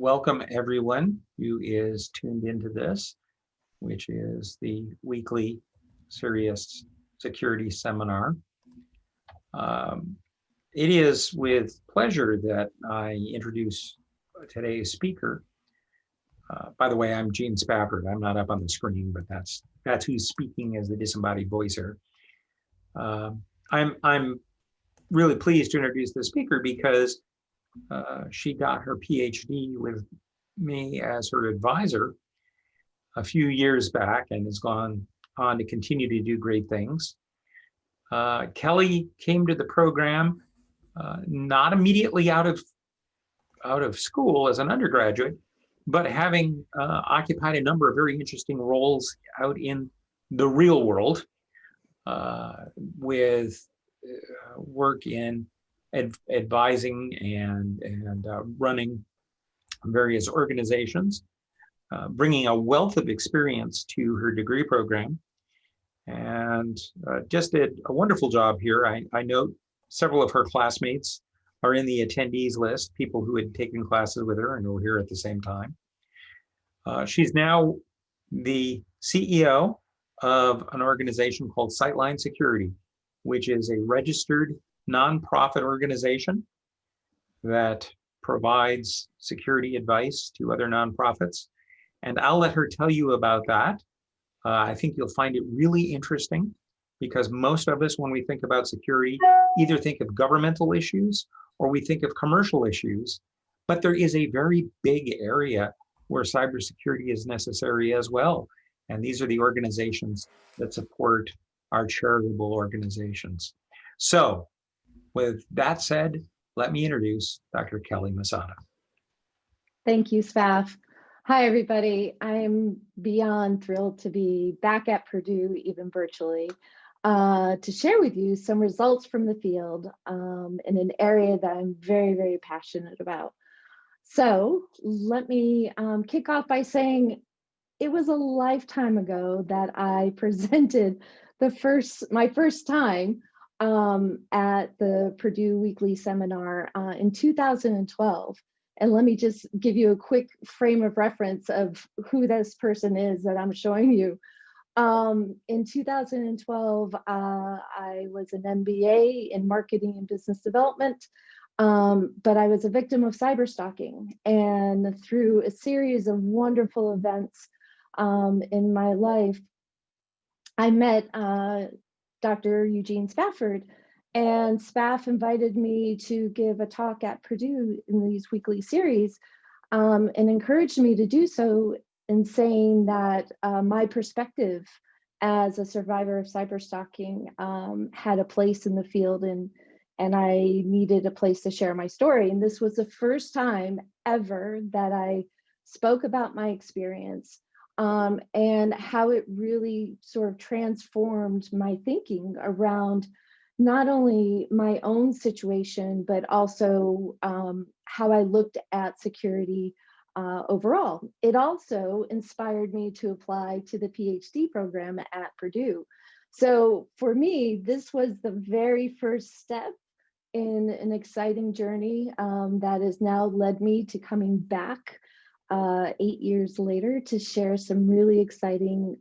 welcome everyone who is tuned into this, which is the weekly CERIAS security seminar. It is with pleasure that I introduce today's speaker. By the way, I'm Gene Spafford. I'm not up on the screen, but that's who's speaking as the disembodied voice here. I'm really pleased to introduce the speaker because she got her PhD with me as her advisor a few years back and has gone on to continue to do great things. Kelly came to the program not immediately out of school as an undergraduate, but having occupied a number of very interesting roles out in the real world with work in advising and running various organizations, bringing a wealth of experience to her degree program, and just did a wonderful job here. I note several of her classmates are in the attendees list, people who had taken classes with her and were here at the same time. She's now the CEO of an organization called Sightline Security, which is a registered nonprofit organization that provides security advice to other nonprofits. And I'll let her tell you about that. I think you'll find it really interesting because most of us, when we think about security, either think of governmental issues or we think of commercial issues, but there is a very big area where cybersecurity is necessary as well. And these are the organizations that support our charitable organizations. So with that said, let me introduce Dr. Kelly Masada. Thank you, Spaff. Hi, everybody. I'm beyond thrilled to be back at Purdue, even virtually, to share with you some results from the field in an area that I'm very, very passionate about. So let me kick off by saying it was a lifetime ago that I presented my first time at the Purdue Weekly Seminar in 2012. And let me just give you a quick frame of reference of who this person is that I'm showing you. In 2012, I was an MBA in marketing and business development, but I was a victim of cyber stalking. And through a series of wonderful events in my life, I met Dr. Eugene Spafford, and Spaff invited me to give a talk at Purdue in these weekly series and encouraged me to do so in saying that my perspective as a survivor of cyber stalking had a place in the field and I needed a place to share my story. And this was the first time ever that I spoke about my experience and how it really sort of transformed my thinking around not only my own situation, but also how I looked at security overall. It also inspired me to apply to the PhD program at Purdue. So for me, this was the very first step in an exciting journey that has now led me to coming back 8 years later to share some really exciting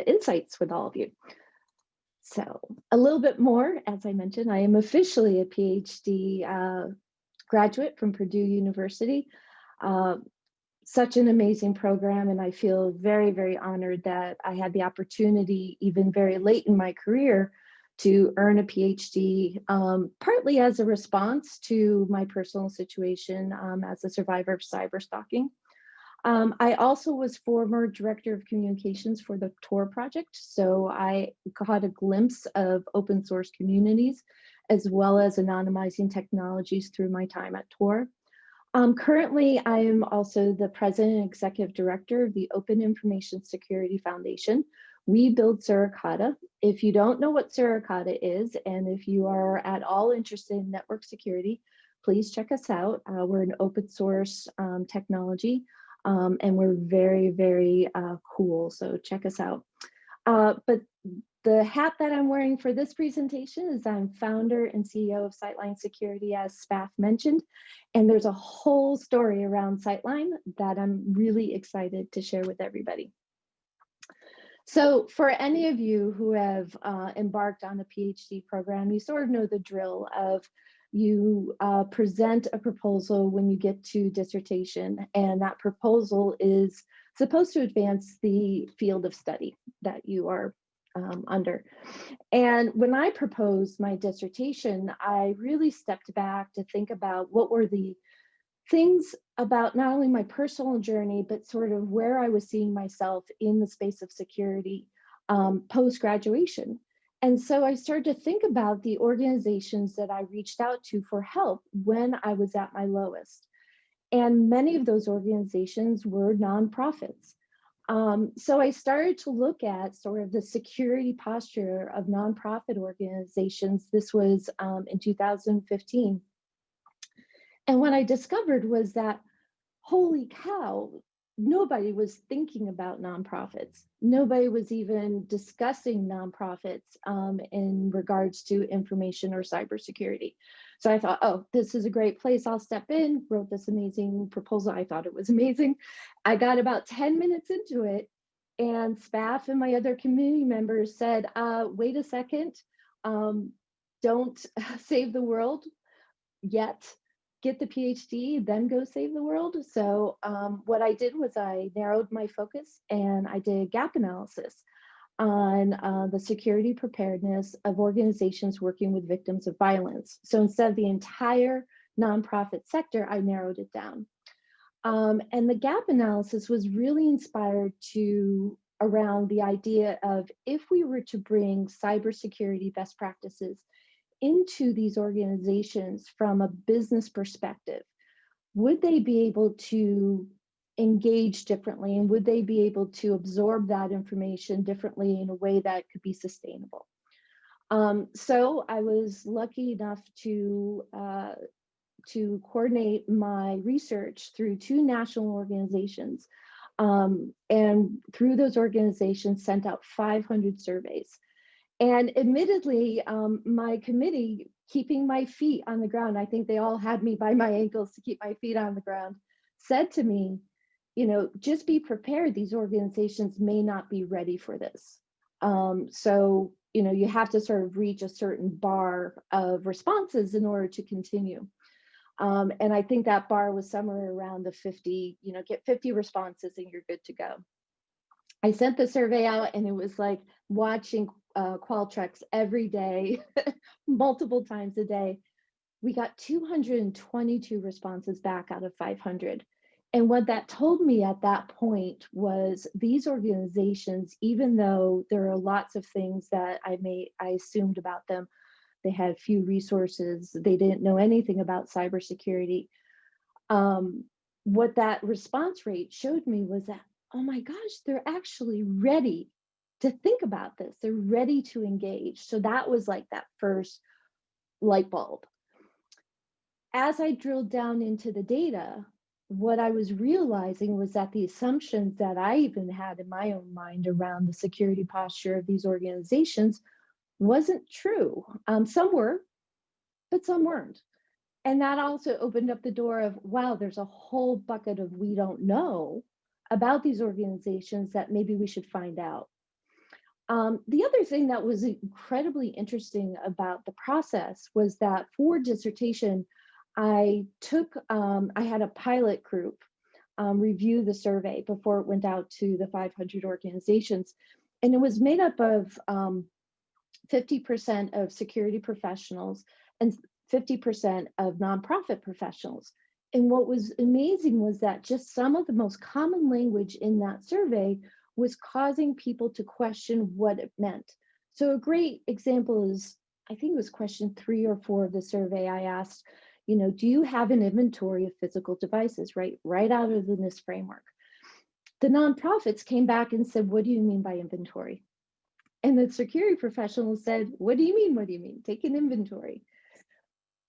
insights with all of you. So a little bit more, as I mentioned, I am officially a PhD graduate from Purdue University. Such an amazing program, and I feel very, very honored that I had the opportunity, even very late in my career, to earn a PhD, partly as a response to my personal situation as a survivor of cyber stalking. I also was former director of communications for the Tor project, so I got a glimpse of open source communities as well as anonymizing technologies through my time at Tor. Currently, I am also the president and executive director of the Open Information Security Foundation. We build Suricata. If you don't know what Suricata is, and if you are at all interested in network security, please check us out. We're an open source technology. And we're very, very cool. So check us out. But The hat that I'm wearing for this presentation is I'm founder and CEO of Sightline Security, as Spaff mentioned, and there's a whole story around Sightline that I'm really excited to share with everybody. So for any of you who have embarked on a PhD program, you sort of know the drill of you present a proposal when you get to dissertation, and that proposal is supposed to advance the field of study that you are under. And when I proposed my dissertation, I really stepped back to think about what were the things about not only my personal journey, but sort of where I was seeing myself in the space of security post-graduation. And so I started to think about the organizations that I reached out to for help when I was at my lowest. And many of those organizations were nonprofits. So I started to look at sort of the security posture of nonprofit organizations. This was in 2015. And what I discovered was that, holy cow, nobody was thinking about nonprofits. Nobody was even discussing nonprofits in regards to information or cybersecurity. So I thought, oh, this is a great place. I'll step in, wrote this amazing proposal. I thought it was amazing. I got about 10 minutes into it, and Spaff and my other community members said, wait a second, don't save the world yet. Get the PhD, then go save the world. So what I did was I narrowed my focus and I did gap analysis on the security preparedness of organizations working with victims of violence. So instead of the entire nonprofit sector, I narrowed it down. And the gap analysis was really inspired around the idea of, if we were to bring cybersecurity best practices into these organizations from a business perspective, would they be able to engage differently, and would they be able to absorb that information differently in a way that could be sustainable? So I was lucky enough to coordinate my research through 2 national organizations, and through those organizations sent out 500 surveys. And admittedly, my committee, keeping my feet on the ground, I think they all had me by my ankles to keep my feet on the ground, said to me, just be prepared. These organizations may not be ready for this. So, you have to sort of reach a certain bar of responses in order to continue. And I think that bar was somewhere around the 50, get 50 responses and you're good to go. I sent the survey out, and it was like watching Qualtrics every day, multiple times a day. We got 222 responses back out of 500. And what that told me at that point was, these organizations, even though there are lots of things that I assumed about them, they had few resources, they didn't know anything about cybersecurity. What that response rate showed me was that, oh my gosh, they're actually ready to think about this. They're ready to engage. So that was like that first light bulb. As I drilled down into the data, what I was realizing was that the assumptions that I even had in my own mind around the security posture of these organizations wasn't true. Some were, but some weren't. And that also opened up the door of, wow, there's a whole bucket of we don't know about these organizations that maybe we should find out. The other thing that was incredibly interesting about the process was that for dissertation, I had a pilot group review the survey before it went out to the 500 organizations. And it was made up of 50% of security professionals and 50% of nonprofit professionals. And what was amazing was that just some of the most common language in that survey was causing people to question what it meant. So a great example is, I think it was question 3 or 4 of the survey. I asked, do you have an inventory of physical devices, right out of the NIST framework? The nonprofits came back and said, what do you mean by inventory? And the security professionals said, what do you mean? What do you mean? Take an inventory.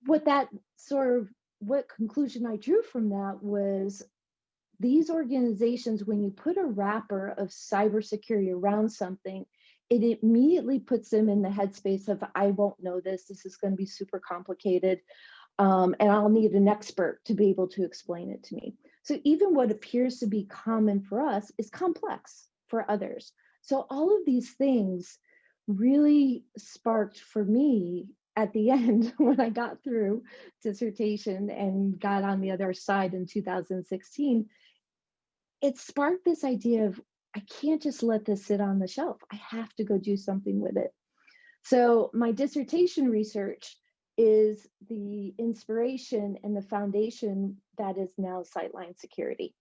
What conclusion I drew from that was, these organizations, when you put a wrapper of cybersecurity around something, it immediately puts them in the headspace of, I won't know this. This is going to be super complicated. And I'll need an expert to be able to explain it to me. So even what appears to be common for us is complex for others. So all of these things really sparked for me at the end when I got through dissertation and got on the other side in 2016. It sparked this idea of, I can't just let this sit on the shelf. I have to go do something with it. So my dissertation research is the inspiration and the foundation that is now Sightline Security.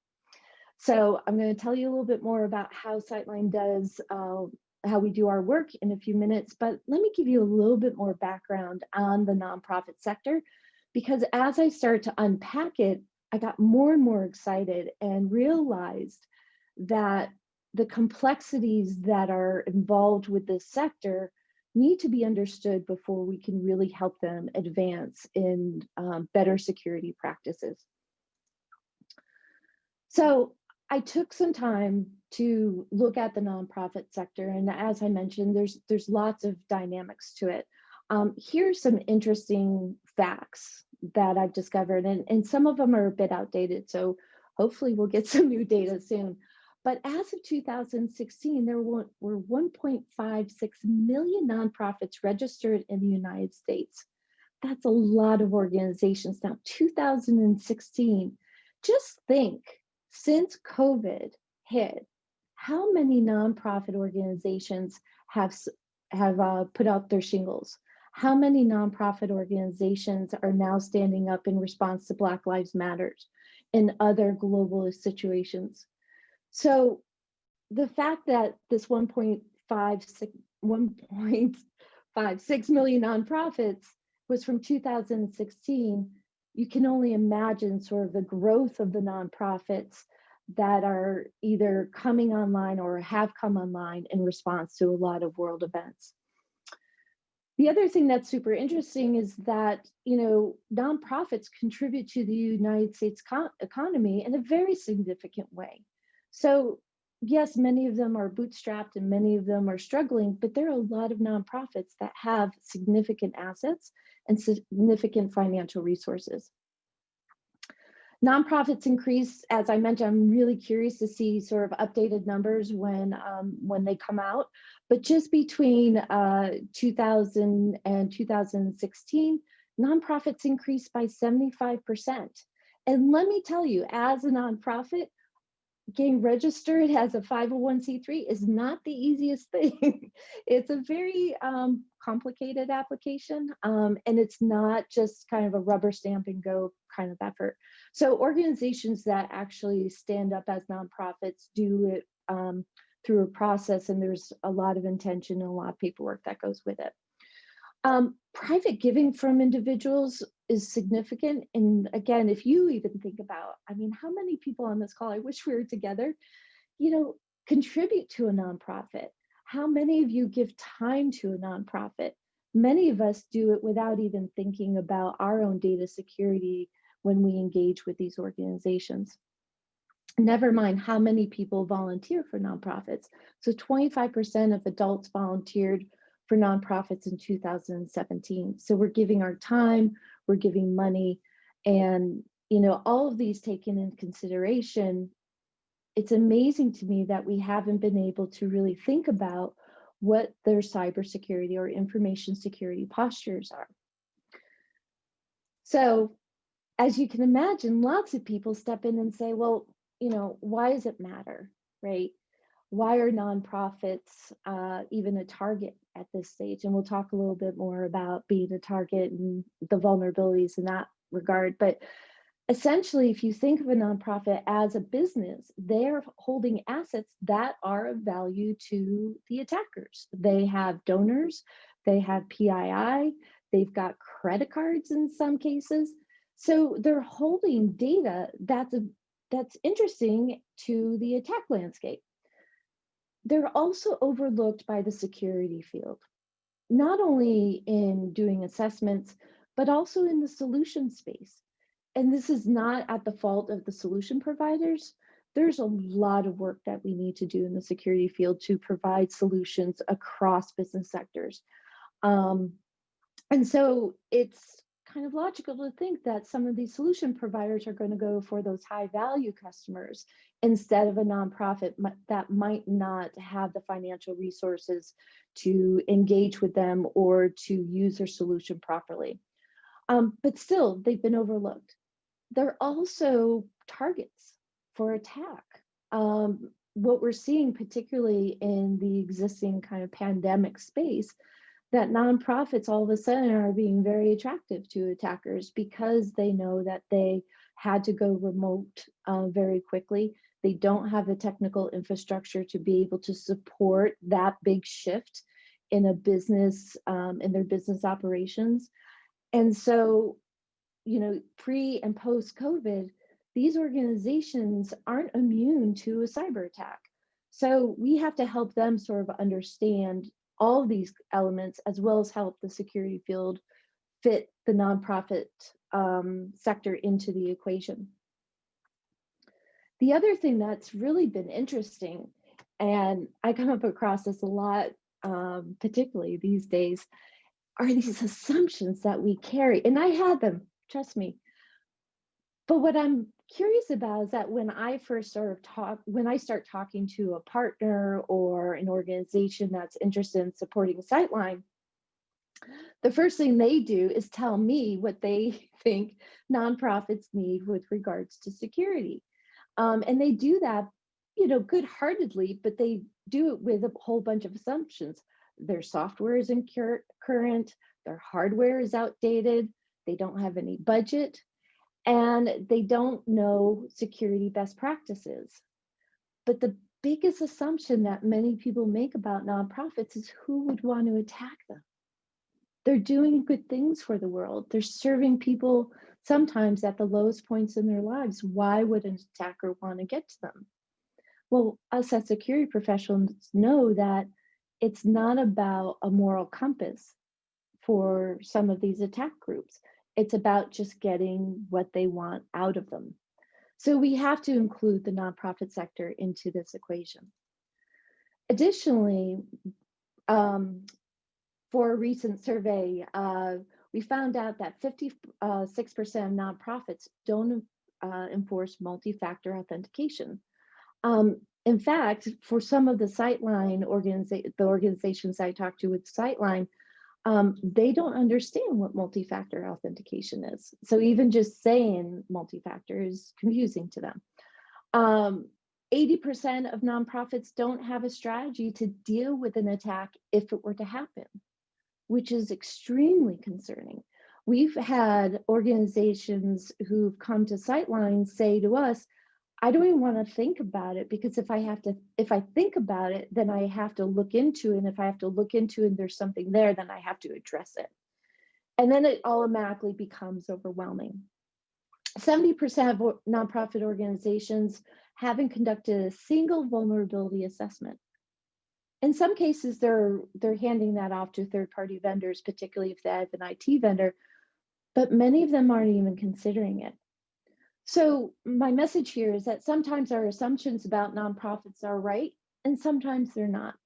So I'm going to tell you a little bit more about how Sightline does, how we do our work in a few minutes, but let me give you a little bit more background on the nonprofit sector, because as I started to unpack it, I got more and more excited and realized that the complexities that are involved with this sector need to be understood before we can really help them advance in better security practices. So I took some time to look at the nonprofit sector, and as I mentioned, there's lots of dynamics to it. Here's some interesting facts that I've discovered, and some of them are a bit outdated, so hopefully we'll get some new data soon. But as of 2016, there were 1.56 million nonprofits registered in the United States. That's a lot of organizations. Now, 2016, just think, since COVID hit, how many nonprofit organizations have put out their shingles? How many nonprofit organizations are now standing up in response to Black Lives Matter and other global situations? So the fact that this 1.56 million nonprofits was from 2016, you can only imagine sort of the growth of the nonprofits that are either coming online or have come online in response to a lot of world events. The other thing that's super interesting is that, nonprofits contribute to the United States economy in a very significant way. So yes, many of them are bootstrapped and many of them are struggling, but there are a lot of nonprofits that have significant assets and significant financial resources. Nonprofits increase, as I mentioned. I'm really curious to see sort of updated numbers when they come out. But just between 2000 and 2016, nonprofits increased by 75%. And let me tell you, as a nonprofit, getting registered as a 501c3 is not the easiest thing. It's a very complicated application, and it's not just kind of a rubber stamp and go kind of effort. So organizations that actually stand up as nonprofits do it through a process, and there's a lot of intention and a lot of paperwork that goes with it. Private giving from individuals is significant. And again, if you even think about, how many people on this call, I wish we were together, contribute to a nonprofit? How many of you give time to a nonprofit? Many of us do it without even thinking about our own data security when we engage with these organizations. Never mind how many people volunteer for nonprofits. So 25% of adults volunteered for nonprofits in 2017. So we're giving our time, we're giving money, and all of these taken in consideration. It's amazing to me that we haven't been able to really think about what their cybersecurity or information security postures are. So as you can imagine, lots of people step in and say, well, why does it matter, right? Why are nonprofits even a target at this stage? And we'll talk a little bit more about being a target and the vulnerabilities in that regard. But essentially, if you think of a nonprofit as a business, they're holding assets that are of value to the attackers. They have donors, they have PII, they've got credit cards in some cases. So they're holding data that's interesting to the attack landscape. They're also overlooked by the security field, not only in doing assessments, but also in the solution space. And this is not at the fault of the solution providers. there's a lot of work that we need to do in the security field to provide solutions across business sectors. And so it's kind of logical to think that some of these solution providers are going to go for those high value customers instead of a nonprofit that might not have the financial resources to engage with them or to use their solution properly. But still, they've been overlooked. They're also targets for attack. What we're seeing, particularly in the existing kind of pandemic space, that nonprofits all of a sudden are being very attractive to attackers because they know that they had to go remote very quickly. They don't have the technical infrastructure to be able to support that big shift in a business, in their business operations. And so, you know, pre and post COVID, these organizations aren't immune to a cyber attack. So we have to help them sort of understand all of these elements, as well as help the security field fit the nonprofit sector into the equation. The other thing that's really been interesting, and I come up across this a lot, particularly these days, are these assumptions that we carry. And I had them, trust me. But what I'm curious about is that when I first start talking to a partner or an organization that's interested in supporting Sightline, the first thing they do is tell me what they think nonprofits need with regards to security. And they do that, you know, good-heartedly, but they do it with a whole bunch of assumptions. Their software is current, their hardware is outdated, they don't have any budget, and they don't know security best practices. But the biggest assumption that many people make about nonprofits is who would want to attack them? They're doing good things for the world. They're serving people sometimes at the lowest points in their lives. Why would an attacker want to get to them? Well, us as security professionals know that it's not about a moral compass for some of these attack groups. It's about just getting what they want out of them. So we have to include the nonprofit sector into this equation. Additionally, for a recent survey, we found out that 56% of nonprofits don't enforce multi-factor authentication. In fact, for some of the Sightline the organizations I talked to with Sightline, they don't understand what multi-factor authentication is. So even just saying multi-factor is confusing to them. 80% of nonprofits don't have a strategy to deal with an attack if it were to happen, which is extremely concerning. We've had organizations who've come to Sightline say to us, I don't even want to think about it, because if I think about it, then I have to look into it. And if I have to look into it and there's something there, then I have to address it. And then it automatically becomes overwhelming. 70% of nonprofit organizations haven't conducted a single vulnerability assessment. In some cases, they're handing that off to third-party vendors, particularly if they have an IT vendor, but many of them aren't even considering it. So my message here is that sometimes our assumptions about nonprofits are right, and sometimes they're not.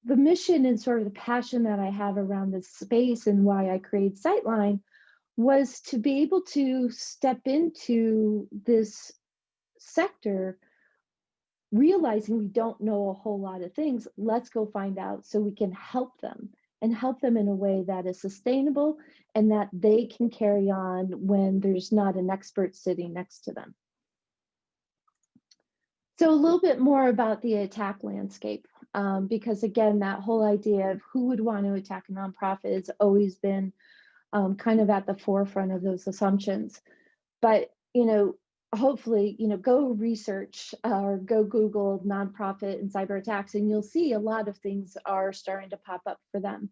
The mission and sort of the passion that I have around this space and why I created Sightline was to be able to step into this sector, realizing we don't know a whole lot of things. Let's go find out so we can help them, and help them in a way that is sustainable and that they can carry on when there's not an expert sitting next to them. So a little bit more about the attack landscape, because again, that whole idea of who would want to attack a nonprofit has always been kind of at the forefront of those assumptions. But, you know, hopefully, you know, go research or go Google nonprofit and cyber attacks, and you'll see a lot of things are starting to pop up for them,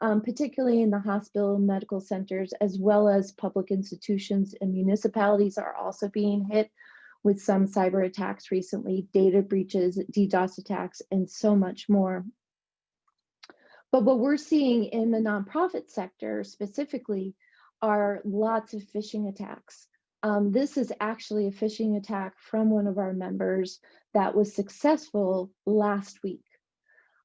particularly in the hospital and medical centers, as well as public institutions and municipalities are also being hit with some cyber attacks recently, data breaches, DDoS attacks, and so much more. But what we're seeing in the nonprofit sector specifically are lots of phishing attacks. This is actually a phishing attack from one of our members that was successful last week.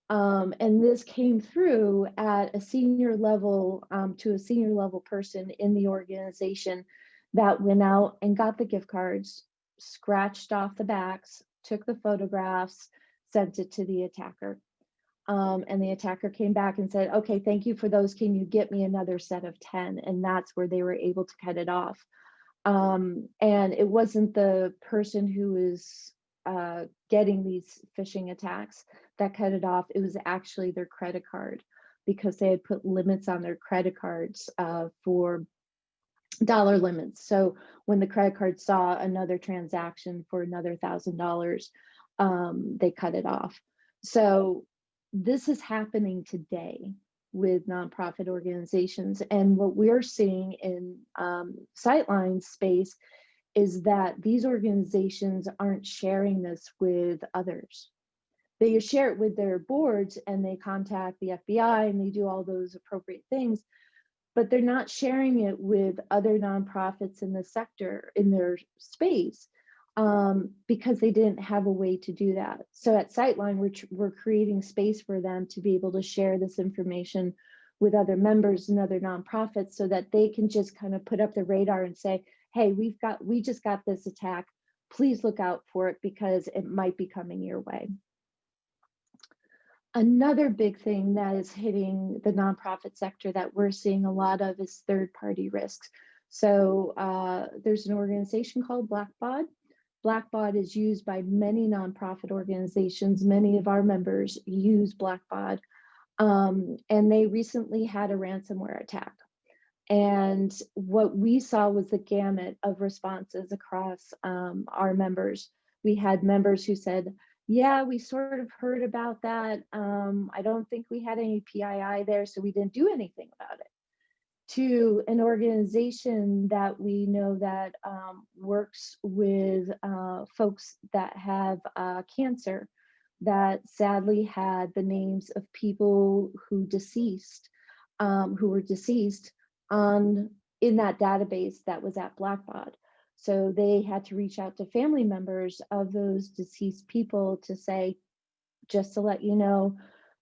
And this came through at a senior level, to a senior level person in the organization that went out and got the gift cards, scratched off the backs, took the photographs, sent it to the attacker. And the attacker came back and said, okay, thank you for those. Can you get me another set of 10? And that's where they were able to cut it off. And it wasn't the person who was getting these phishing attacks that cut it off. It was actually their credit card, because they had put limits on their credit cards for dollar limits. So when the credit card saw another transaction for another $1,000, they cut it off. So this is happening today with nonprofit organizations. And what we're seeing in Sightline space is that these organizations aren't sharing this with others. They share it with their boards and they contact the FBI and they do all those appropriate things, but they're not sharing it with other nonprofits in the sector, in their space, because they didn't have a way to do that. So at Sightline, we're creating space for them to be able to share this information with other members and other nonprofits, so that they can just kind of put up the radar and say, hey, we just got this attack. Please look out for it because it might be coming your way. Another big thing that is hitting the nonprofit sector that we're seeing a lot of is third-party risks. So there's an organization called Blackbaud. Blackbaud is used by many nonprofit organizations. Many of our members use Blackbaud. And they recently had a ransomware attack. And what we saw was the gamut of responses across our members. We had members who said, yeah, we sort of heard about that. I don't think we had any PII there, so we didn't do anything about it. To an organization that we know that works with folks that have cancer, that sadly had the names of people who were deceased in that database that was at Blackbaud. So they had to reach out to family members of those deceased people to say, just to let you know,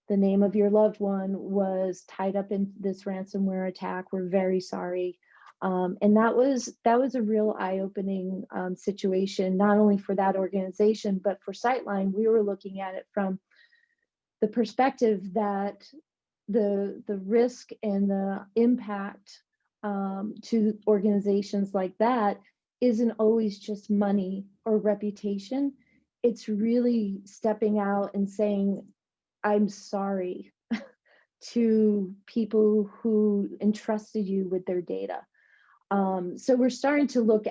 the name of your loved one was tied up in this ransomware attack. We're very sorry. And that was a real eye-opening situation, not only for that organization, but for Sightline. We were looking at it from the perspective that the risk and the impact to organizations like that isn't always just money or reputation. It's really stepping out and saying, I'm sorry to people who entrusted you with their data. So we're starting to look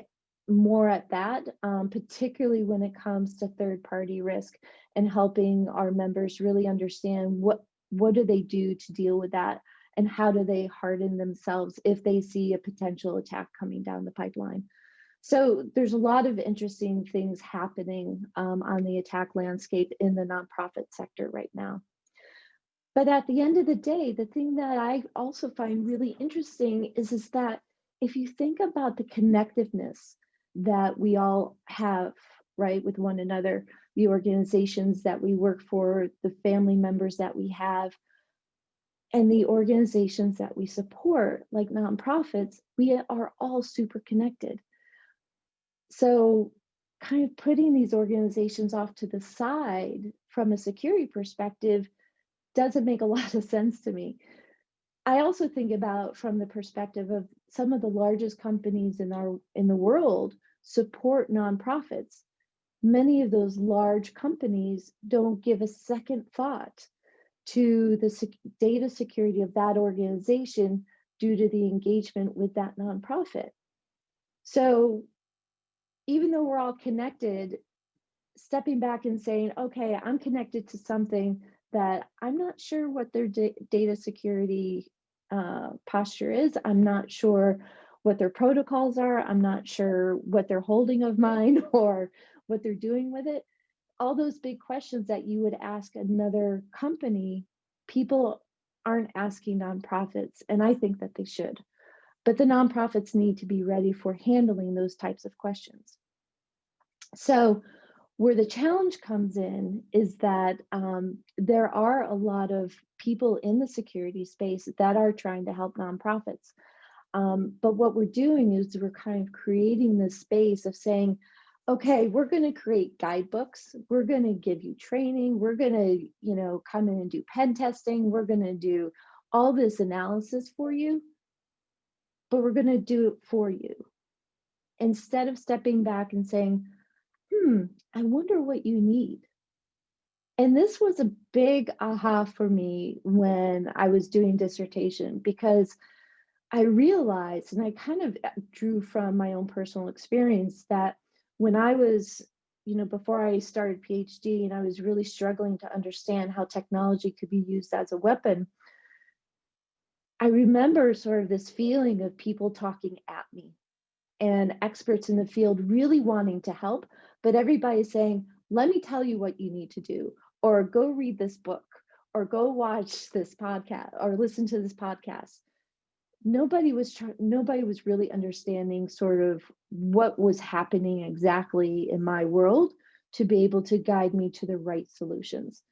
more at that, particularly when it comes to third-party risk and helping our members really understand what do they do to deal with that, and how do they harden themselves if they see a potential attack coming down the pipeline. So there's a lot of interesting things happening on the attack landscape in the nonprofit sector right now. But at the end of the day, the thing that I also find really interesting is that if you think about the connectiveness that we all have, right, with one another, the organizations that we work for, the family members that we have, and the organizations that we support, like nonprofits, we are all super connected. So kind of putting these organizations off to the side from a security perspective doesn't make a lot of sense to me. I also think about from the perspective of some of the largest companies in the world support nonprofits. Many of those large companies don't give a second thought to the data security of that organization due to the engagement with that nonprofit. So even though we're all connected, stepping back and saying, okay, I'm connected to something that I'm not sure what their data security posture is. I'm not sure what their protocols are. I'm not sure what they're holding of mine or what they're doing with it. All those big questions that you would ask another company, people aren't asking nonprofits, and I think that they should. but the nonprofits need to be ready for handling those types of questions. So where the challenge comes in is that there are a lot of people in the security space that are trying to help nonprofits. But what we're doing is we're kind of creating this space of saying, okay, we're going to create guidebooks. We're going to give you training. We're going to, come in and do pen testing. We're going to do all this analysis for you, but we're going to do it for you. Instead of stepping back and saying, I wonder what you need. And this was a big aha for me when I was doing dissertation, because I realized, and I kind of drew from my own personal experience, that when I was, before I started PhD and I was really struggling to understand how technology could be used as a weapon, I remember sort of this feeling of people talking at me and experts in the field really wanting to help, but everybody saying, let me tell you what you need to do, or go read this book, or go watch this podcast, or listen to this podcast. Nobody was really understanding sort of what was happening exactly in my world to be able to guide me to the right solutions.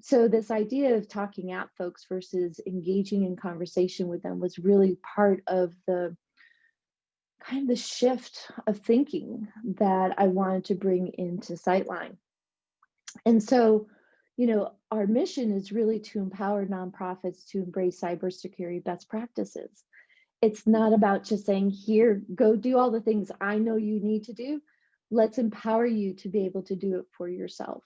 So this idea of talking at folks versus engaging in conversation with them was really part of the kind of the shift of thinking that I wanted to bring into Sightline. And so, our mission is really to empower nonprofits to embrace cybersecurity best practices. It's not about just saying, here, go do all the things I know you need to do. Let's empower you to be able to do it for yourself.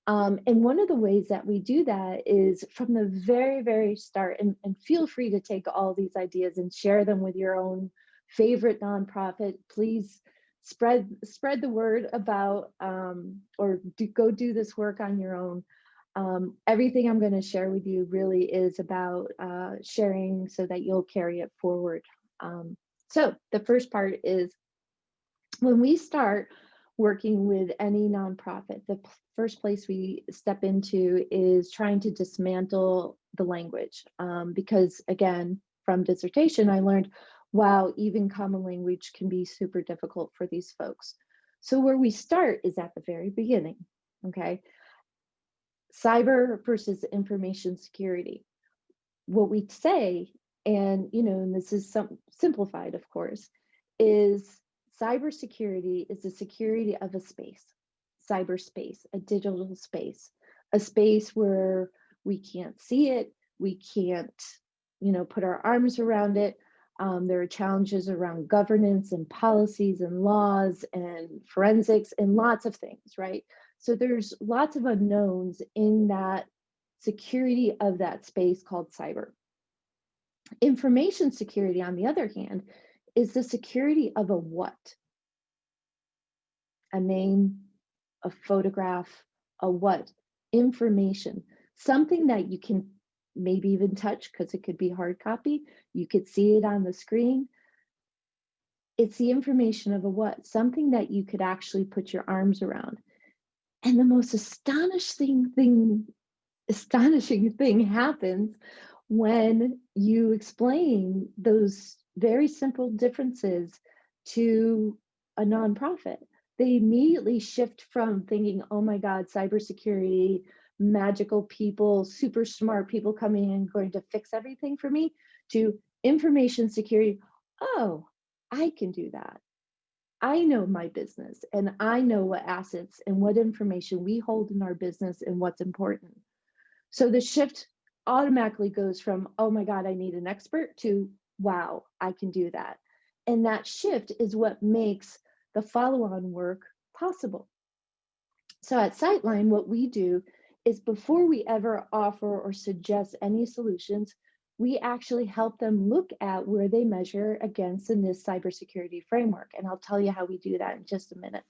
And one of the ways that we do that is from the very, very start, and feel free to take all these ideas and share them with your own favorite nonprofit. Please spread the word about, go do this work on your own. Everything I'm going to share with you really is about sharing so that you'll carry it forward. So the first part is, when we start working with any nonprofit, the first place we step into is trying to dismantle the language. Because again, from dissertation, I learned, wow, even common language can be super difficult for these folks. So where we start is at the very beginning, okay? Cyber versus information security. What we say, and this is simplified, of course, is cybersecurity is the security of a space, cyberspace, a digital space, a space where we can't see it, we can't, put our arms around it. There are challenges around governance and policies and laws and forensics and lots of things, right? So there's lots of unknowns in that security of that space called cyber. Information security, on the other hand, is the security of a what? A name, a photograph, a what? Information, something that you can maybe even touch because it could be hard copy. You could see it on the screen. It's the information of a what? Something that you could actually put your arms around. And the most astonishing thing happens when you explain those very simple differences to a nonprofit. They immediately shift from thinking, oh my God, cybersecurity, magical people, super smart people coming in and going to fix everything for me, to information security. Oh, I can do that. I know my business and I know what assets and what information we hold in our business and what's important. So the shift automatically goes from, oh my God, I need an expert, to, wow, I can do that. And that shift is what makes the follow-on work possible. So at Sightline, what we do is, before we ever offer or suggest any solutions, we actually help them look at where they measure against the NIST cybersecurity framework. And I'll tell you how we do that in just a minute.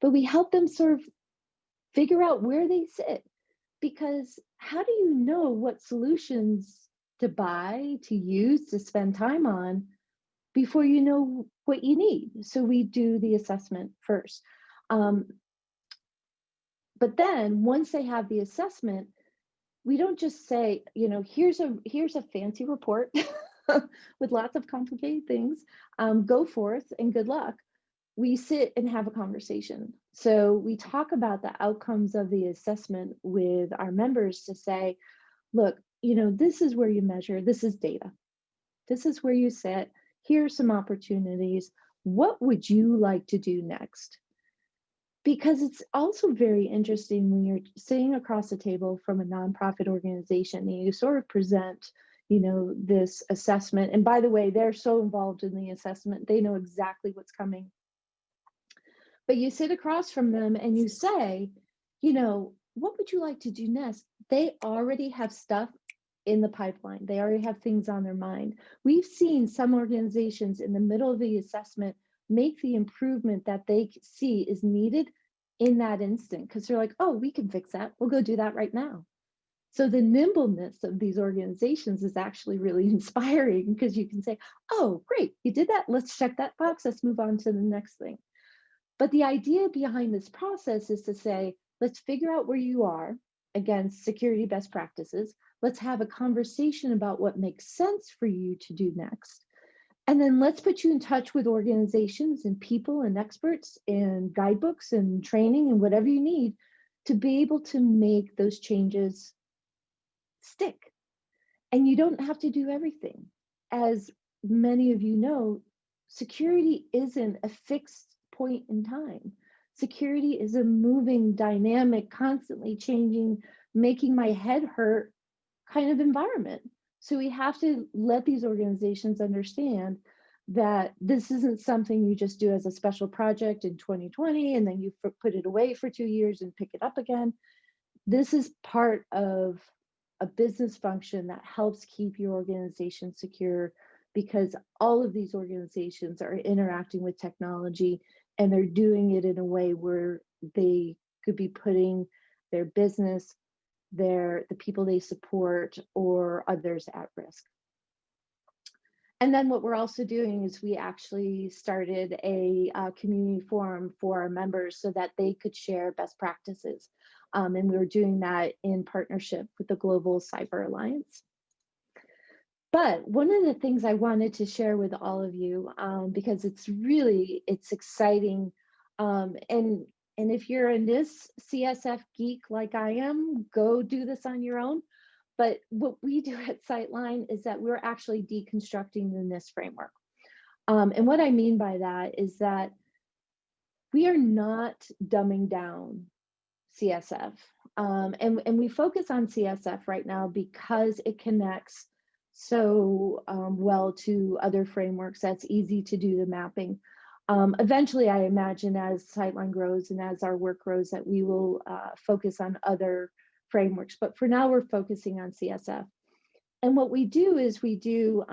But we help them sort of figure out where they sit, because how do you know what solutions to buy, to use, to spend time on before you know what you need? So we do the assessment first. But then once they have the assessment, we don't just say, here's a fancy report with lots of complicated things, go forth and good luck. We sit and have a conversation. So we talk about the outcomes of the assessment with our members to say, look, this is where you measure, this is data. This is where you sit. Here are some opportunities. What would you like to do next? Because it's also very interesting when you're sitting across the table from a nonprofit organization and you sort of present, this assessment. And by the way, they're so involved in the assessment, they know exactly what's coming. But you sit across from them and you say, what would you like to do next? They already have stuff in the pipeline. They already have things on their mind. We've seen some organizations in the middle of the assessment make the improvement that they see is needed in that instant, because they're like, oh, we can fix that. We'll go do that right now. So the nimbleness of these organizations is actually really inspiring, because you can say, oh, great, you did that. Let's check that box. Let's move on to the next thing. But the idea behind this process is to say, let's figure out where you are against security best practices. Let's have a conversation about what makes sense for you to do next. And then let's put you in touch with organizations and people and experts and guidebooks and training and whatever you need to be able to make those changes stick. And you don't have to do everything. As many of you know, security isn't a fixed point in time. Security is a moving, dynamic, constantly changing, making my head hurt kind of environment. So we have to let these organizations understand that this isn't something you just do as a special project in 2020 and then you put it away for 2 years and pick it up again. This is part of a business function that helps keep your organization secure, because all of these organizations are interacting with technology and they're doing it in a way where they could be putting their business, the people they support, or others at risk. And then what we're also doing is we actually started a community forum for our members so that they could share best practices. And we were doing that in partnership with the Global Cyber Alliance. But one of the things I wanted to share with all of you, because it's exciting, and if you're a NIST CSF geek like I am, go do this on your own. But what we do at Sightline is that we're actually deconstructing the NIST framework. And what I mean by that is that we are not dumbing down CSF. And we focus on CSF right now because it connects so well to other frameworks. That's easy to do the mapping. Eventually, I imagine as Sightline grows and as our work grows that we will focus on other frameworks. But for now, we're focusing on CSF. And what we do is we do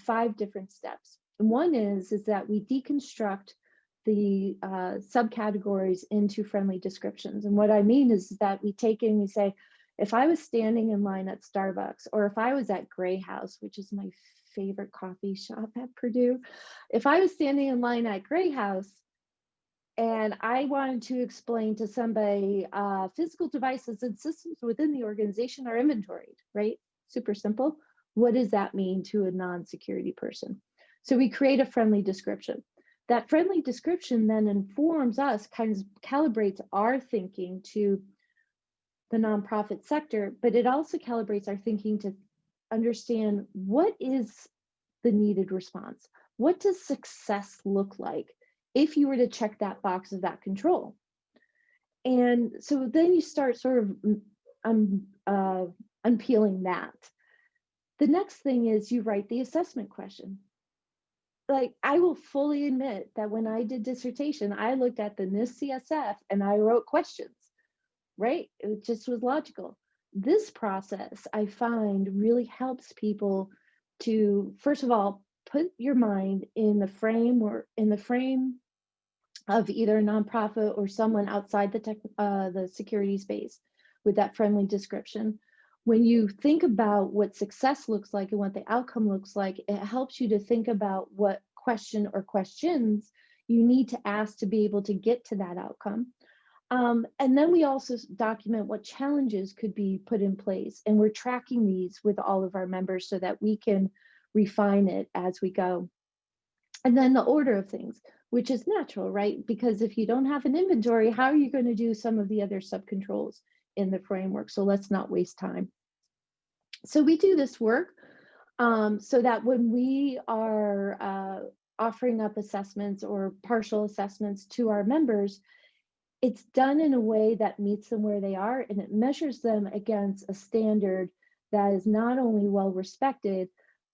5 different steps. And one is that we deconstruct the subcategories into friendly descriptions. And what I mean is that we take it and we say, if I was standing in line at Starbucks, or if I was at Grey House, which is my favorite coffee shop at Purdue, if I was standing in line at Grey House and I wanted to explain to somebody physical devices and systems within the organization are inventoried, right? Super simple. What does that mean to a non-security person? So we create a friendly description. That friendly description then informs us, kind of calibrates our thinking to the nonprofit sector, but it also calibrates our thinking to understand what is the needed response. What does success look like if you were to check that box of that control? And so then you start sort of unpeeling that. The next thing is you write the assessment question. Like, I will fully admit that when I did dissertation, I looked at the NIST CSF and I wrote questions, right? It just was logical. This process, I find, really helps people to, first of all, put your mind in the frame of either a nonprofit or someone outside the security space with that friendly description. When you think about what success looks like and what the outcome looks like, it helps you to think about what question or questions you need to ask to be able to get to that outcome. And then we also document what challenges could be put in place. And we're tracking these with all of our members so that we can refine it as we go. And then the order of things, which is natural, right? Because if you don't have an inventory, how are you going to do some of the other subcontrols in the framework? So let's not waste time. So we do this work so that when we are offering up assessments or partial assessments to our members, it's done in a way that meets them where they are, and it measures them against a standard that is not only well respected,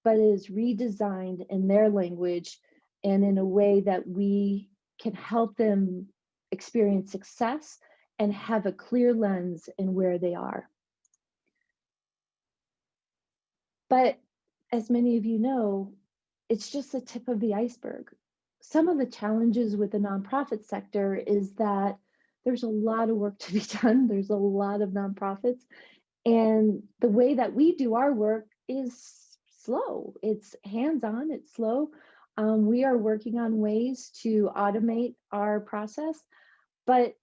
but is redesigned in their language and in a way that we can help them experience success and have a clear lens in where they are. But as many of you know, it's just the tip of the iceberg. Some of the challenges with the nonprofit sector is that there's a lot of work to be done. There's a lot of nonprofits. And the way that we do our work is slow. It's hands-on, it's slow. We are working on ways to automate our process, but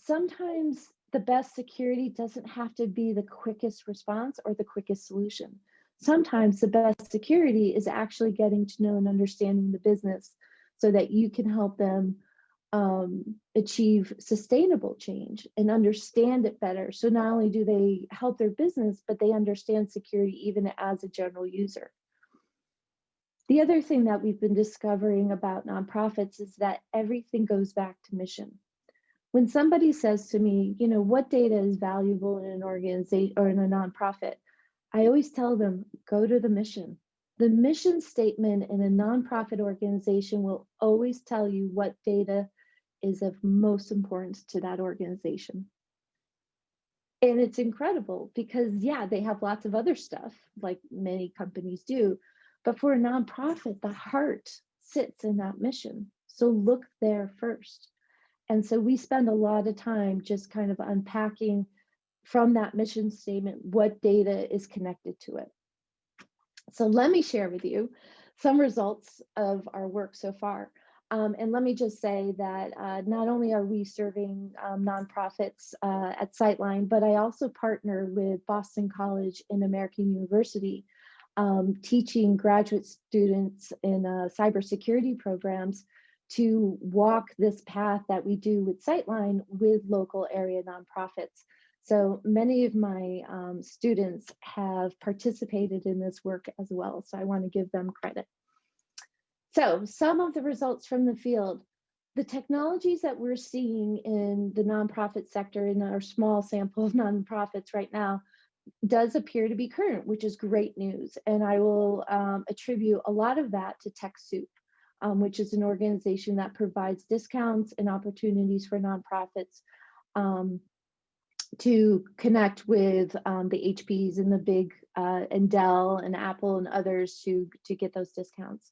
sometimes the best security doesn't have to be the quickest response or the quickest solution. Sometimes the best security is actually getting to know and understanding the business so that you can help them achieve sustainable change and understand it better. So not only do they help their business, but they understand security even as a general user. The other thing that we've been discovering about nonprofits is that everything goes back to mission. When somebody says to me, you know, what data is valuable in an organization or in a nonprofit, I always tell them, go to the mission. The mission statement in a nonprofit organization will always tell you what data is of most importance to that organization. And it's incredible because, yeah, they have lots of other stuff like many companies do, but for a nonprofit, the heart sits in that mission. So look there first. And so we spend a lot of time just kind of unpacking from that mission statement what data is connected to it. So let me share with you some results of our work so far. And let me just say that not only are we serving nonprofits at Sightline, but I also partner with Boston College and American University, teaching graduate students in cybersecurity programs to walk this path that we do with Sightline with local area nonprofits. So many of my students have participated in this work as well. So I want to give them credit. So some of the results from the field, the technologies that we're seeing in the nonprofit sector in our small sample of nonprofits right now does appear to be current, which is great news. And I will attribute a lot of that to TechSoup, which is an organization that provides discounts and opportunities for nonprofits to connect with the HPs and the big and Dell and Apple and others to get those discounts.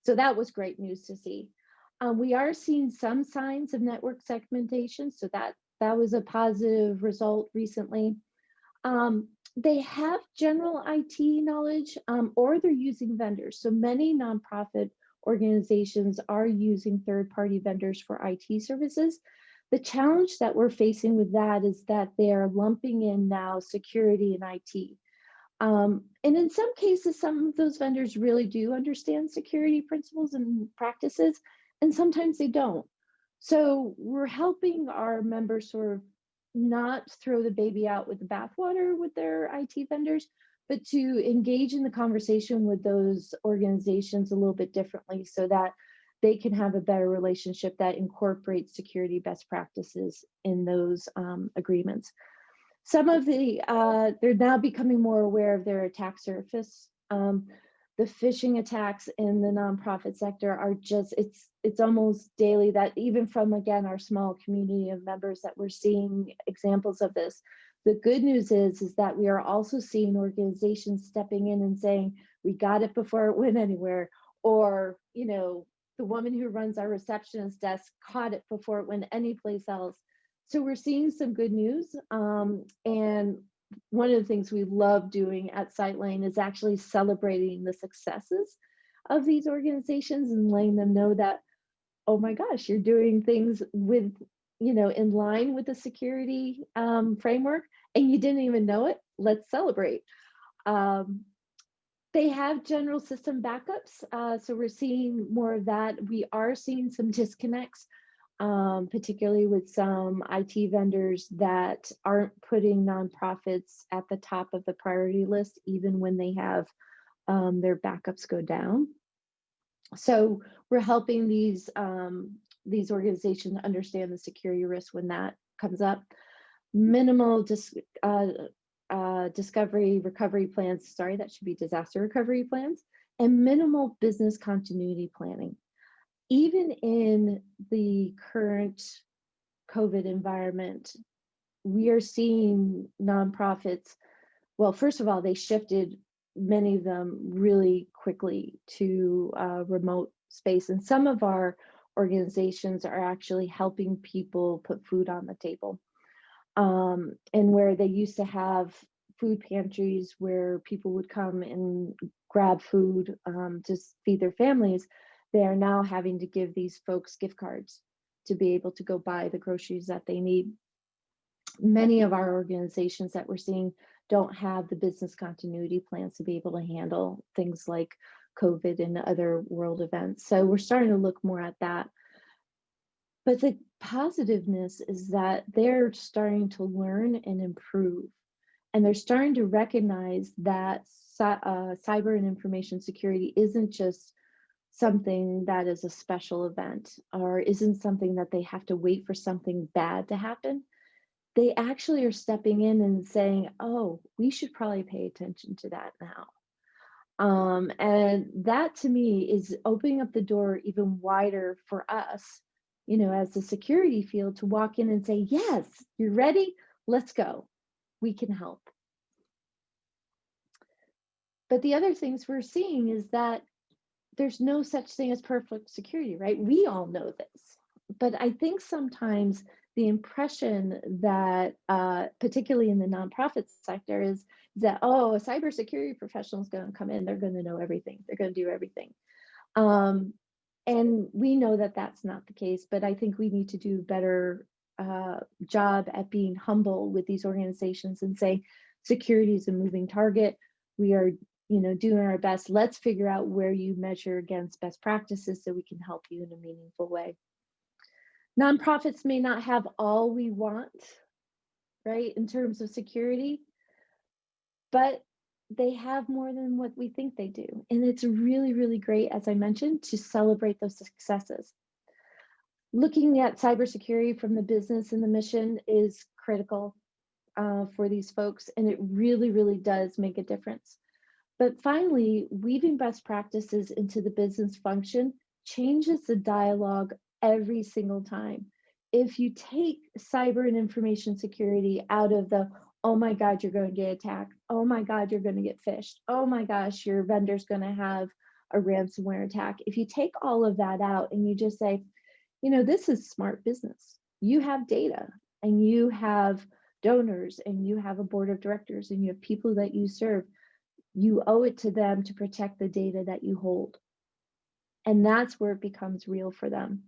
So that was great news to see. We are seeing some signs of network segmentation, so that was a positive result recently. They have general IT knowledge or they're using vendors. So many nonprofit organizations are using third-party vendors for IT services. The challenge that we're facing with that is that they're lumping in now security and IT. And in some cases, some of those vendors really do understand security principles and practices, and sometimes they don't. So we're helping our members sort of not throw the baby out with the bathwater with their IT vendors, but to engage in the conversation with those organizations a little bit differently so that they can have a better relationship that incorporates security best practices in those agreements. Some of they're now becoming more aware of their attack surface. The phishing attacks in the nonprofit sector are just, it's almost daily that even from, again, our small community of members that we're seeing examples of this. The good news is that we are also seeing organizations stepping in and saying, we got it before it went anywhere, or, you know, the woman who runs our receptionist desk caught it before it went anyplace else. So we're seeing some good news. And one of the things we love doing at Sightline is actually celebrating the successes of these organizations and letting them know that, oh my gosh, you're doing things with, you know, in line with the security framework and you didn't even know it. Let's celebrate. They have general system backups, so we're seeing more of that. We are seeing some disconnects, particularly with some IT vendors that aren't putting nonprofits at the top of the priority list, even when they have their backups go down. So we're helping these organizations understand the security risk when that comes up. Minimal discovery recovery plans, sorry, that should be disaster recovery plans, and minimal business continuity planning. Even in the current COVID environment, we are seeing nonprofits, well, first of all, they shifted many of them really quickly to remote space. And some of our organizations are actually helping people put food on the table. And where they used to have food pantries where people would come and grab food to feed their families, they are now having to give these folks gift cards to be able to go buy the groceries that they need. Many of our organizations that we're seeing don't have the business continuity plans to be able to handle things like COVID and other world events. So we're starting to look more at that. But the positiveness is that they're starting to learn and improve. And they're starting to recognize that cyber and information security isn't just something that is a special event or isn't something that they have to wait for something bad to happen. They actually are stepping in and saying, oh, we should probably pay attention to that now. And that to me is opening up the door even wider for us, as the security field to walk in and say, yes, you're ready, let's go, we can help. But the other things we're seeing is that there's no such thing as perfect security, right? We all know this. But I think sometimes the impression that, particularly in the nonprofit sector, is that, oh, a cybersecurity professional is going to come in, they're going to know everything, they're going to do everything. And we know that that's not the case, but I think we need to do a better job at being humble with these organizations and say, security is a moving target. We are doing our best. Let's figure out where you measure against best practices so we can help you in a meaningful way. Nonprofits may not have all we want, right, in terms of security, but they have more than what we think they do. And it's really, really great, as I mentioned, to celebrate those successes. Looking at cybersecurity from the business and the mission is critical for these folks, and it really, really does make a difference. But finally, weaving best practices into the business function changes the dialogue every single time. If you take cyber and information security out of the, oh my God, you're going to get attacked. Oh my God, you're going to get phished. Oh my gosh, your vendor's going to have a ransomware attack. If you take all of that out and you just say, this is smart business. You have data and you have donors and you have a board of directors and you have people that you serve. You owe it to them to protect the data that you hold. And that's where it becomes real for them.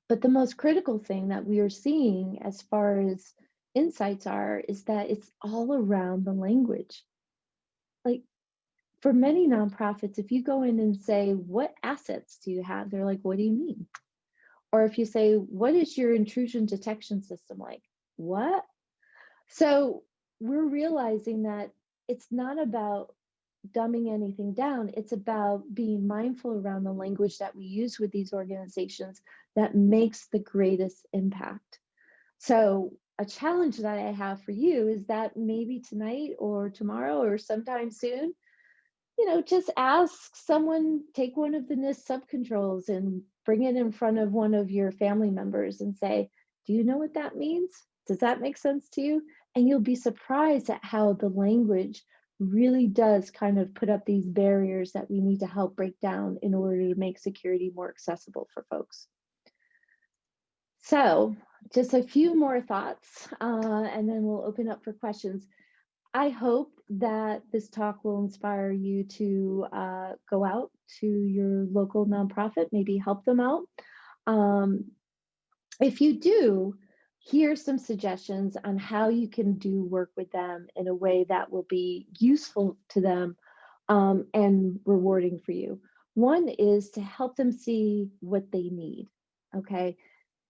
But the most critical thing that we are seeing as far as insights are is that it's all around the language. Like for many nonprofits, if you go in and say, what assets do you have? They're like, what do you mean? Or if you say, what is your intrusion detection system like? What? So we're realizing that it's not about dumbing anything down. It's about being mindful around the language that we use with these organizations that makes the greatest impact. So a challenge that I have for you is that maybe tonight or tomorrow or sometime soon, just ask someone, take one of the NIST subcontrols and bring it in front of one of your family members and say, do you know what that means? Does that make sense to you? And you'll be surprised at how the language really does kind of put up these barriers that we need to help break down in order to make security more accessible for folks. So just a few more thoughts, and then we'll open up for questions. I hope that this talk will inspire you to go out to your local nonprofit, maybe help them out. If you do, here's some suggestions on how you can do work with them in a way that will be useful to them and rewarding for you. One is to help them see what they need, okay?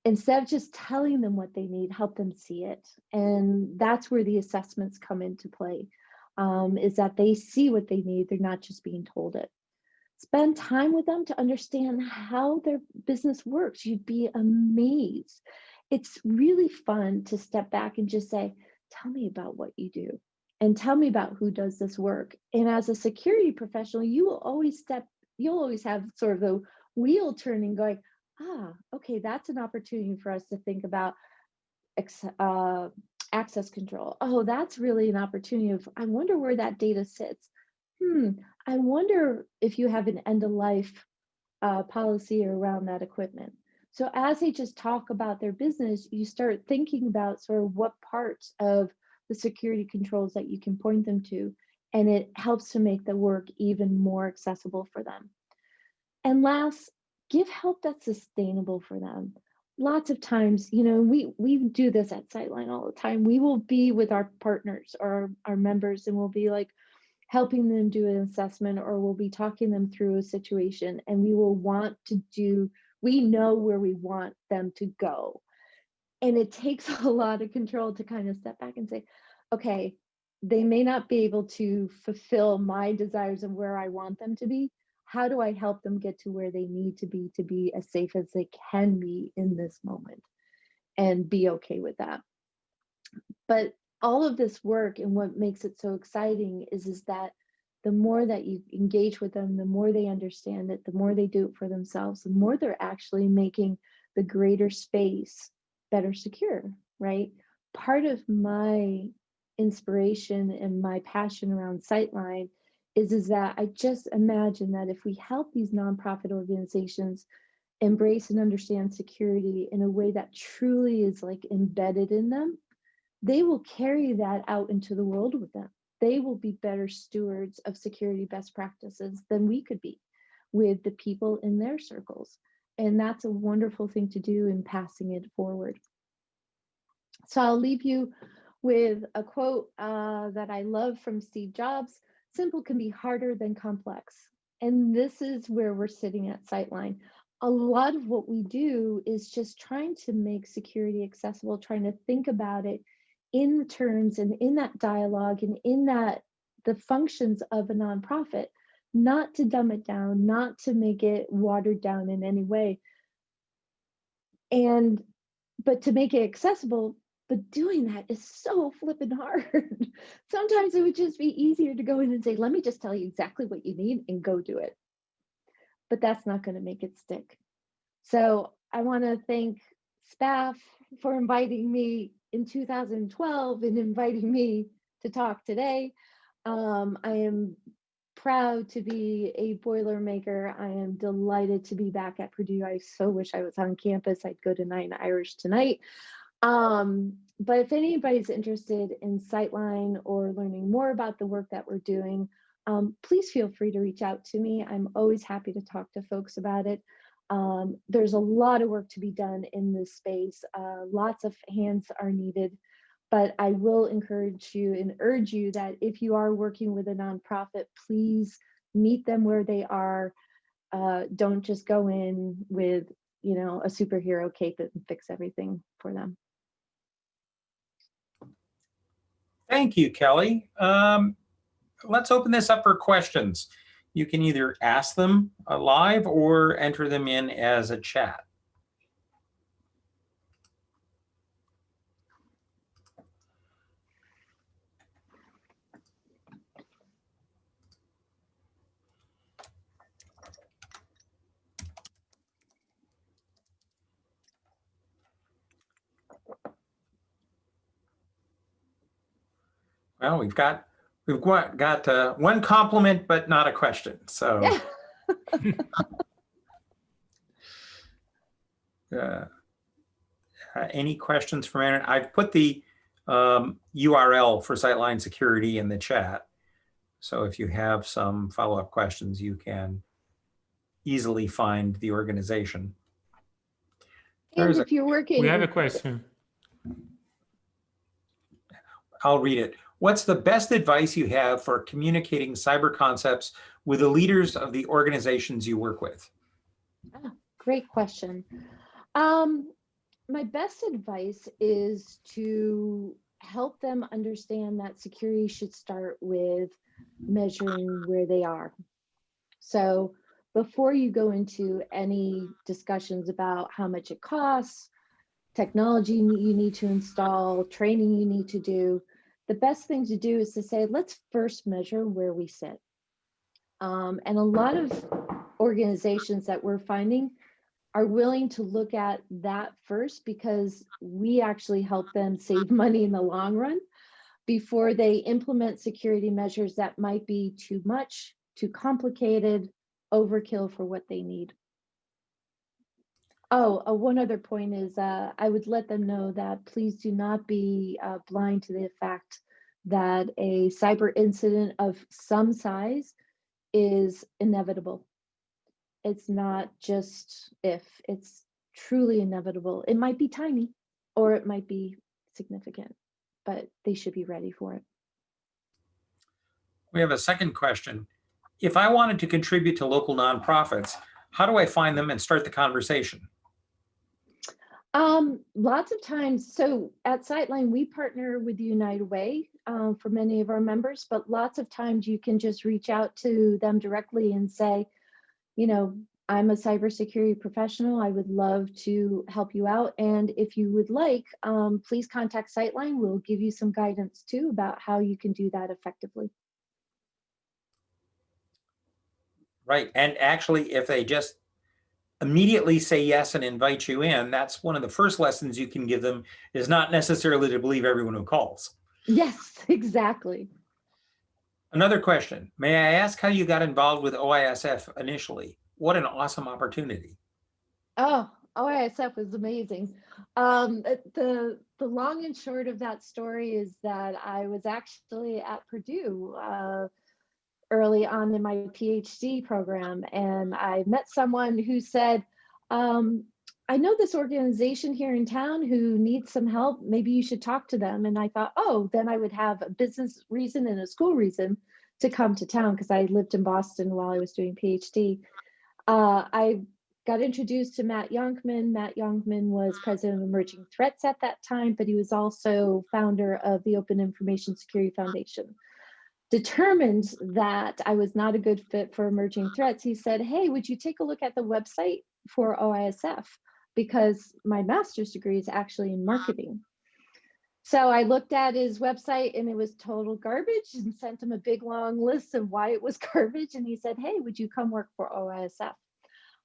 Instead of just telling them what they need, help them see it. And that's where the assessments come into play, is that they see what they need, they're not just being told it. Spend time with them to understand how their business works. You'd be amazed. It's really fun to step back and just say, tell me about what you do and tell me about who does this work. And as a security professional, you'll always have sort of the wheel turning going, okay, that's an opportunity for us to think about access control. Oh, that's really an opportunity of, I wonder where that data sits. I wonder if you have an end of life policy around that equipment. So as they just talk about their business, you start thinking about sort of what parts of the security controls that you can point them to, and it helps to make the work even more accessible for them. And last, give help that's sustainable for them. Lots of times, we do this at Sightline all the time. We will be with our partners or our members, and we'll be like helping them do an assessment, or we'll be talking them through a situation, and we know where we want them to go. And it takes a lot of control to kind of step back and say, okay, they may not be able to fulfill my desires and where I want them to be. How do I help them get to where they need to be as safe as they can be in this moment, and be okay with that? But all of this work, and what makes it so exciting is that the more that you engage with them, the more they understand it, the more they do it for themselves, the more they're actually making the greater space better secure, right? Part of my inspiration and my passion around Sightline is that I just imagine that if we help these nonprofit organizations embrace and understand security in a way that truly is like embedded in them, they will carry that out into the world with them. They will be better stewards of security best practices than we could be with the people in their circles. And that's a wonderful thing to do in passing it forward. So I'll leave you with a quote that I love from Steve Jobs: simple can be harder than complex. And this is where we're sitting at Sightline. A lot of what we do is just trying to make security accessible, trying to think about it in the terms and in that dialogue and in that the functions of a nonprofit, not to dumb it down, not to make it watered down in any way, but to make it accessible. But doing that is so flippin' hard. Sometimes it would just be easier to go in and say, let me just tell you exactly what you need and go do it. But that's not going to make it stick. So I want to thank SPAF for inviting me in 2012 and inviting me to talk today. I am proud to be a Boilermaker. I am delighted to be back at Purdue. I so wish I was on campus. I'd go to 9 Irish tonight. But if anybody's interested in Sightline or learning more about the work that we're doing, please feel free to reach out to me. I'm always happy to talk to folks about it. There's a lot of work to be done in this space. Lots of hands are needed, but I will encourage you and urge you that if you are working with a nonprofit, please meet them where they are. Don't just go in with, a superhero cape and fix everything for them. Thank you, Kelly. Let's open this up for questions. You can either ask them live or enter them in as a chat. Well, we've got one compliment, but not a question. So, any questions from Aaron? I've put the URL for Sightline Security in the chat. So if you have some follow-up questions, you can easily find the organization. And if you're working, we have a question. I'll read it. What's the best advice you have for communicating cyber concepts with the leaders of the organizations you work with? Ah, great question. Um, my best advice is to help them understand that security should start with measuring where they are. So before you go into any discussions about how much it costs, technology you need to install, training you need to do, the best thing to do is to say, let's first measure where we sit. And a lot of organizations that we're finding are willing to look at that first because we actually help them save money in the long run before they implement security measures that might be too much, too complicated, overkill for what they need. Oh, one other point is I would let them know that please do not be blind to the fact that a cyber incident of some size is inevitable. It's not just if, it's truly inevitable. It might be tiny or it might be significant, but they should be ready for it. We have a second question. If I wanted to contribute to local nonprofits, how do I find them and start the conversation? Lots of times, so at Sightline, we partner with the United Way for many of our members, but lots of times you can just reach out to them directly and say, you know, I'm a cybersecurity professional. I would love to help you out. And if you would like, please contact Sightline. We'll give you some guidance too about how you can do that effectively. Right. And actually, if they just immediately say yes and invite you in, that's one of the first lessons you can give them, is not necessarily to believe everyone who calls. Yes, exactly. Another question. May I ask how you got involved with OISF initially? What an awesome opportunity. Oh, OISF was amazing. The long and short of that story is that I was actually at Purdue early on in my PhD program, and I met someone who said, I know this organization here in town who needs some help. Maybe you should talk to them. And I thought, oh, then I would have a business reason and a school reason to come to town because I lived in Boston while I was doing PhD. I got introduced to Matt Yonkman. Matt Yonkman was president of Emerging Threats at that time, but he was also founder of the Open Information Security Foundation. Determined that I was not a good fit for emerging threats, he said, hey, would you take a look at the website for OISF? Because my master's degree is actually in marketing. So I looked at his website and it was total garbage, and sent him a big long list of why it was garbage. And he said, hey, would you come work for OISF?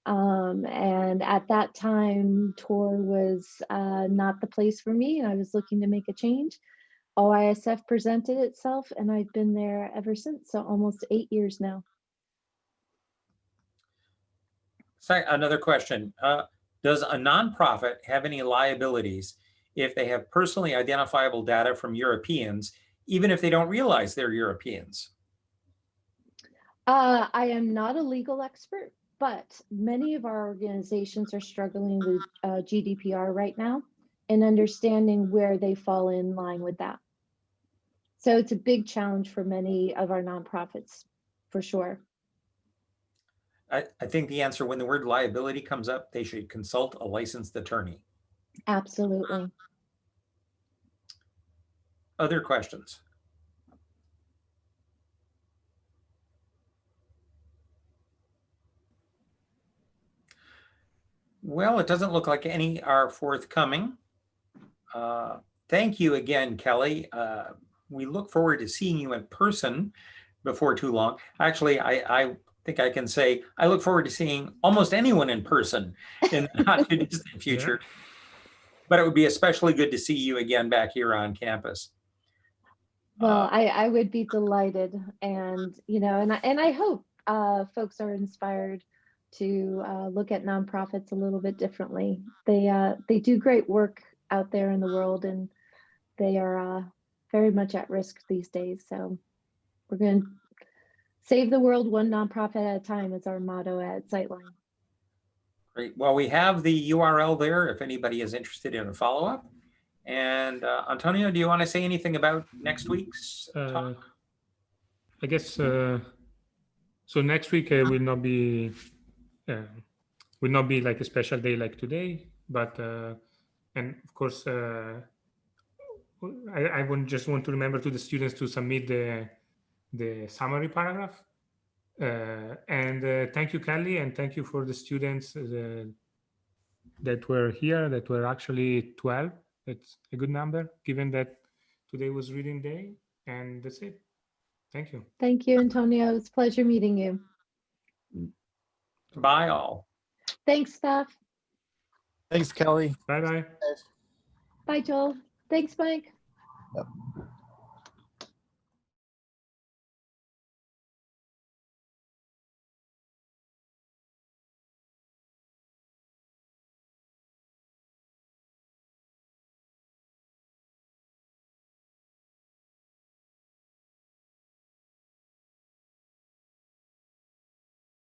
And at that time, Tor was not the place for me, and I was looking to make a change. OISF presented itself, and I've been there ever since, so almost 8 years now. Another question. Does a nonprofit have any liabilities if they have personally identifiable data from Europeans, even if they don't realize they're Europeans? I am not a legal expert, but many of our organizations are struggling with GDPR right now and understanding where they fall in line with that. So it's a big challenge for many of our nonprofits, for sure. I think the answer, when the word liability comes up, they should consult a licensed attorney. Absolutely. Other questions? Well, it doesn't look like any are forthcoming. Thank you again, Kelly. We look forward to seeing you in person before too long. Actually, I think I can say I look forward to seeing almost anyone in person in the not too distant future. Yeah. But it would be especially good to see you again back here on campus. Well, I would be delighted, and and I hope folks are inspired to look at nonprofits a little bit differently. They do great work out there in the world, and they are very much at risk these days. So we're going to save the world one nonprofit at a time is our motto at Sightline. Great. Well, we have the URL there if anybody is interested in a follow-up. And Antonio, do you want to say anything about next week's talk? I guess so. Next week uh, will not be like a special day like today, but and of course I would just want to remember to the students to submit the summary paragraph. And thank you, Kelly, and thank you for the students that were here. That were actually 12. That's a good number, given that today was reading day. And that's it. Thank you. Thank you, Antonio. It's a pleasure meeting you. Bye all. Thanks, Steph. Thanks, Kelly. Bye bye. Bye, Joel. Thanks, Mike. Yep.